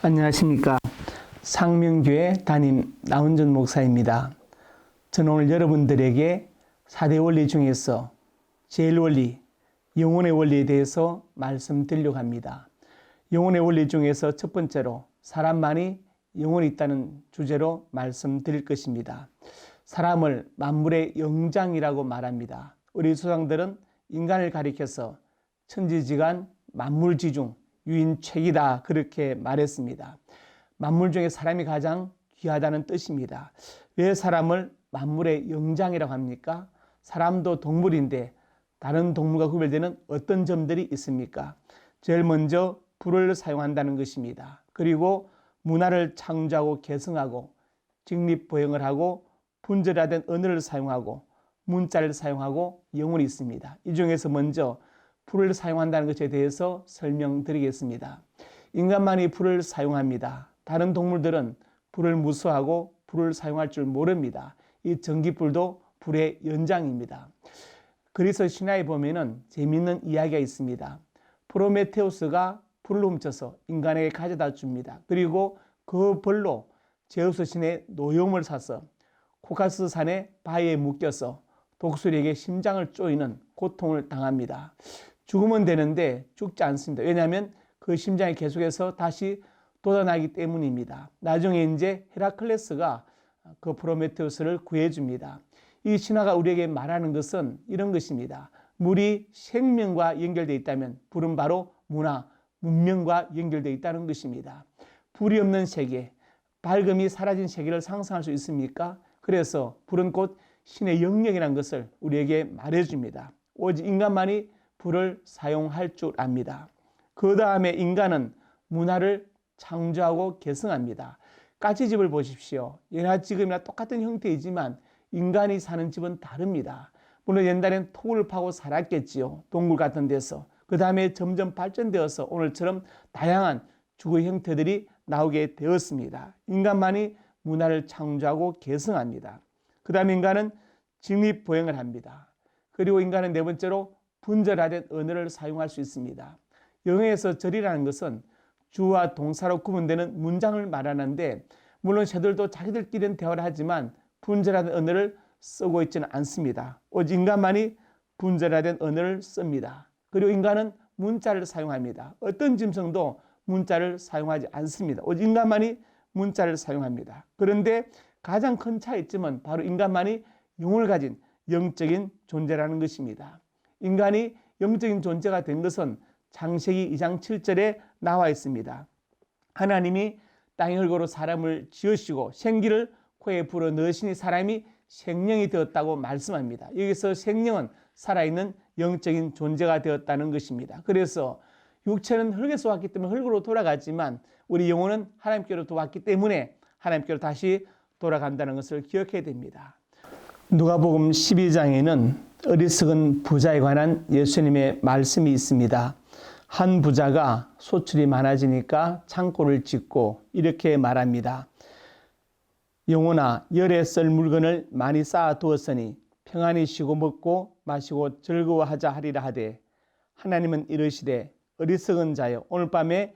안녕하십니까. 상명교회 담임 나은전 목사입니다. 저는 오늘 여러분들에게 4대 원리 중에서 제일 원리, 영혼의 원리에 대해서 말씀드리려고 합니다. 영혼의 원리 중에서 첫 번째로 사람만이 영혼이 있다는 주제로 말씀드릴 것입니다. 사람을 만물의 영장이라고 말합니다. 우리 조상들은 인간을 가리켜서 천지지간 만물지중 유인책이다 그렇게 말했습니다. 만물 중에 사람이 가장 귀하다는 뜻입니다. 왜 사람을 만물의 영장이라고 합니까? 사람도 동물인데 다른 동물과 구별되는 어떤 점들이 있습니까? 제일 먼저 불을 사용한다는 것입니다. 그리고 문화를 창조하고 개성하고 직립보행을 하고 분절화된 언어를 사용하고 문자를 사용하고 영혼이 있습니다. 이 중에서 먼저 불을 사용한다는 것에 대해서 설명드리겠습니다. 인간만이 불을 사용합니다. 다른 동물들은 불을 무서워하고 불을 사용할 줄 모릅니다. 이 전기불도 불의 연장입니다. 그리스 신화에 보면은 재미있는 이야기가 있습니다. 프로메테우스가 불을 훔쳐서 인간에게 가져다 줍니다. 그리고 그 벌로 제우스 신의 노여움을 사서 코카스 산의 바위에 묶여서 독수리에게 심장을 쪼이는 고통을 당합니다. 죽으면 되는데 죽지 않습니다. 왜냐하면 그 심장이 계속해서 다시 돋아나기 때문입니다. 나중에 이제 헤라클레스가 그 프로메테우스를 구해줍니다. 이 신화가 우리에게 말하는 것은 이런 것입니다. 물이 생명과 연결되어 있다면 불은 바로 문화, 문명과 연결되어 있다는 것입니다. 불이 없는 세계, 밝음이 사라진 세계를 상상할 수 있습니까? 그래서 불은 곧 신의 영역이라는 것을 우리에게 말해줍니다. 오직 인간만이 불을 사용할 줄 압니다. 그 다음에 인간은 문화를 창조하고 개성합니다. 까치집을 보십시오. 연화지금이나 똑같은 형태이지만 인간이 사는 집은 다릅니다. 물론 옛날엔 토굴을 파고 살았겠지요. 동굴 같은 데서. 그 다음에 점점 발전되어서 오늘처럼 다양한 주거 형태들이 나오게 되었습니다. 인간만이 문화를 창조하고 개성합니다. 그 다음에 인간은 직립보행을 합니다. 그리고 인간은 네 번째로 분절화된 언어를 사용할 수 있습니다. 영어에서 절이라는 것은 주와 동사로 구분되는 문장을 말하는데 물론 새들도 자기들끼리는 대화를 하지만 분절화된 언어를 쓰고 있지는 않습니다. 오직 인간만이 분절화된 언어를 씁니다. 그리고 인간은 문자를 사용합니다. 어떤 짐승도 문자를 사용하지 않습니다. 오직 인간만이 문자를 사용합니다. 그런데 가장 큰 차이점은 바로 인간만이 영혼을 가진 영적인 존재라는 것입니다. 인간이 영적인 존재가 된 것은 창세기 2장 7절에 나와 있습니다. 하나님이 땅의 흙으로 사람을 지으시고 생기를 코에 불어넣으시니 사람이 생명이 되었다고 말씀합니다. 여기서 생명은 살아있는 영적인 존재가 되었다는 것입니다. 그래서 육체는 흙에서 왔기 때문에 흙으로 돌아갔지만 우리 영혼은 하나님께로부터 왔기 때문에 하나님께로 다시 돌아간다는 것을 기억해야 됩니다. 누가복음 12장에는 어리석은 부자에 관한 예수님의 말씀이 있습니다. 한 부자가 소출이 많아지니까 창고를 짓고 이렇게 말합니다. 영혼아, 열에 쓸 물건을 많이 쌓아두었으니 평안히 쉬고 먹고 마시고 즐거워하자 하리라 하되 하나님은 이르시되 어리석은 자여 오늘 밤에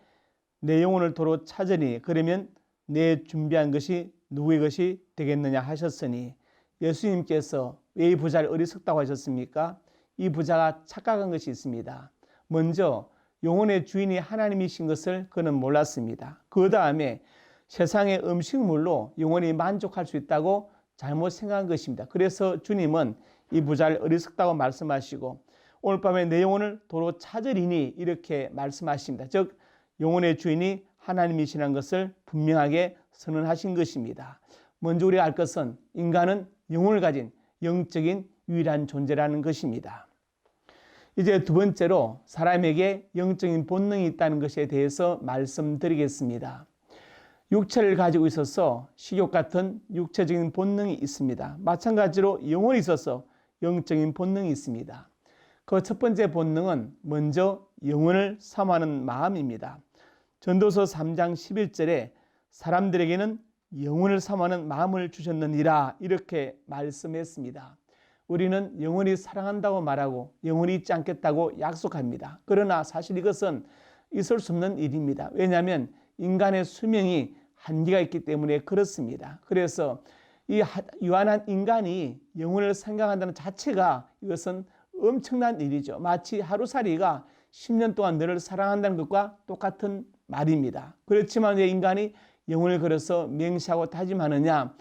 내 영혼을 도로 찾으니 그러면 내 준비한 것이 누구의 것이 되겠느냐 하셨으니 예수님께서 왜 이 부자를 어리석다고 하셨습니까? 이 부자가 착각한 것이 있습니다. 먼저 영혼의 주인이 하나님이신 것을 그는 몰랐습니다. 그 다음에 세상의 음식물로 영혼이 만족할 수 있다고 잘못 생각한 것입니다. 그래서 주님은 이 부자를 어리석다고 말씀하시고 오늘 밤에 내 영혼을 도로 찾으리니 이렇게 말씀하십니다. 즉 영혼의 주인이 하나님이시라는 것을 분명하게 선언하신 것입니다. 먼저 우리가 알 것은 인간은 영혼을 가진 영적인 유일한 존재라는 것입니다. 이제 두 번째로 사람에게 영적인 본능이 있다는 것에 대해서 말씀드리겠습니다. 육체를 가지고 있어서 식욕 같은 육체적인 본능이 있습니다. 마찬가지로 영혼이 있어서 영적인 본능이 있습니다. 그 첫 번째 본능은 먼저 영혼을 사모하는 마음입니다. 전도서 3장 11절에 사람들에게는 영혼을 사모하는 마음을 주셨느니라 이렇게 말씀했습니다. 우리는 영원히 사랑한다고 말하고 영원히 잊지 않겠다고 약속합니다. 그러나 사실 이것은 있을 수 없는 일입니다. 왜냐하면 인간의 수명이 한계가 있기 때문에 그렇습니다. 그래서 이 유한한 인간이 영혼을 생각한다는 자체가 이것은 엄청난 일이죠. 마치 하루살이가 10년 동안 너를 사랑한다는 것과 똑같은 말입니다. 그렇지만 왜 인간이 영혼을 걸어서 맹세하고 다짐하느냐?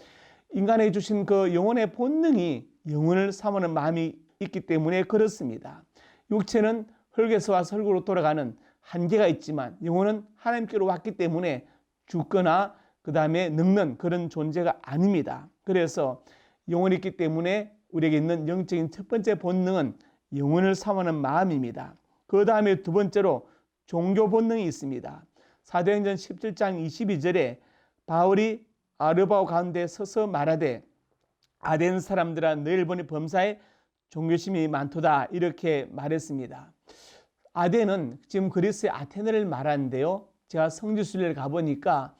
인간에게 주신 그 영혼의 본능이 영혼을 사모하는 마음이 있기 때문에 그렇습니다. 육체는 흙에서 와서 흙으로 돌아가는 한계가 있지만 영혼은 하나님께로 왔기 때문에 죽거나 그 다음에 늙는 그런 존재가 아닙니다. 그래서 영혼이 있기 때문에 우리에게 있는 영적인 첫 번째 본능은 영혼을 사모하는 마음입니다. 그 다음에 두 번째로 종교 본능이 있습니다. 사도행전 17장 22절에 바울이 아르바오 가운데 서서 말하되 아덴 사람들아 너희를 보니 범사에 종교심이 많도다 이렇게 말했습니다. 아덴은 지금 그리스의 아테네를 말하는데요. 제가 성지순례를 가보니까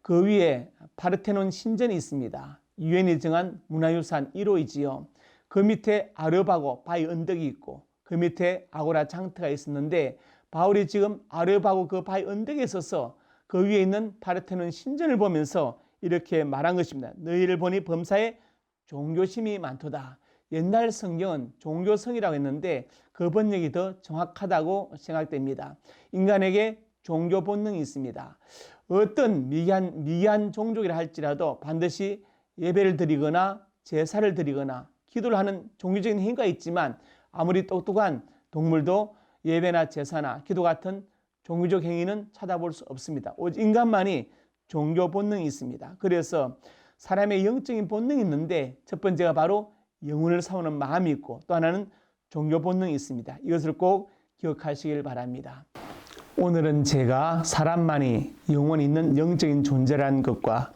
그 위에 파르테논 신전이 있습니다. 유엔이 정한 문화유산 1호이지요. 그 밑에 아르바고 바위 언덕이 있고 그 밑에 아고라 장터가 있었는데 바울이 지금 아르바고 그 바위 언덕에 서서 그 위에 있는 파르테논 신전을 보면서 이렇게 말한 것입니다. 너희를 보니 범사에 종교심이 많도다. 옛날 성경은 종교성이라고 했는데 그 번역이 더 정확하다고 생각됩니다. 인간에게 종교 본능이 있습니다. 어떤 미개한 종족이라 할지라도 반드시 예배를 드리거나 제사를 드리거나 기도를 하는 종교적인 행위가 있지만 아무리 똑똑한 동물도 예배나 제사나 기도 같은 종교적 행위는 찾아볼 수 없습니다. 오직 인간만이 종교 본능이 있습니다. 그래서 사람의 영적인 본능이 있는데 첫 번째가 바로 영혼을 사모하는 마음이 있고 또 하나는 종교 본능이 있습니다. 이것을 꼭 기억하시길 바랍니다. 오늘은 제가 사람만이 영혼이 있는 영적인 존재라는 것과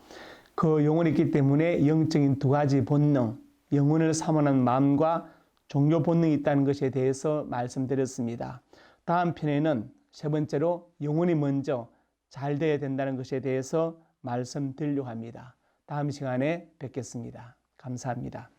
그 영혼이 있기 때문에 영적인 두 가지 본능, 영혼을 사모하는 마음과 종교 본능이 있다는 것에 대해서 말씀드렸습니다. 다음 편에는 세 번째로 영혼이 먼저 잘 되어야 된다는 것에 대해서 말씀드리려고 합니다. 다음 시간에 뵙겠습니다. 감사합니다.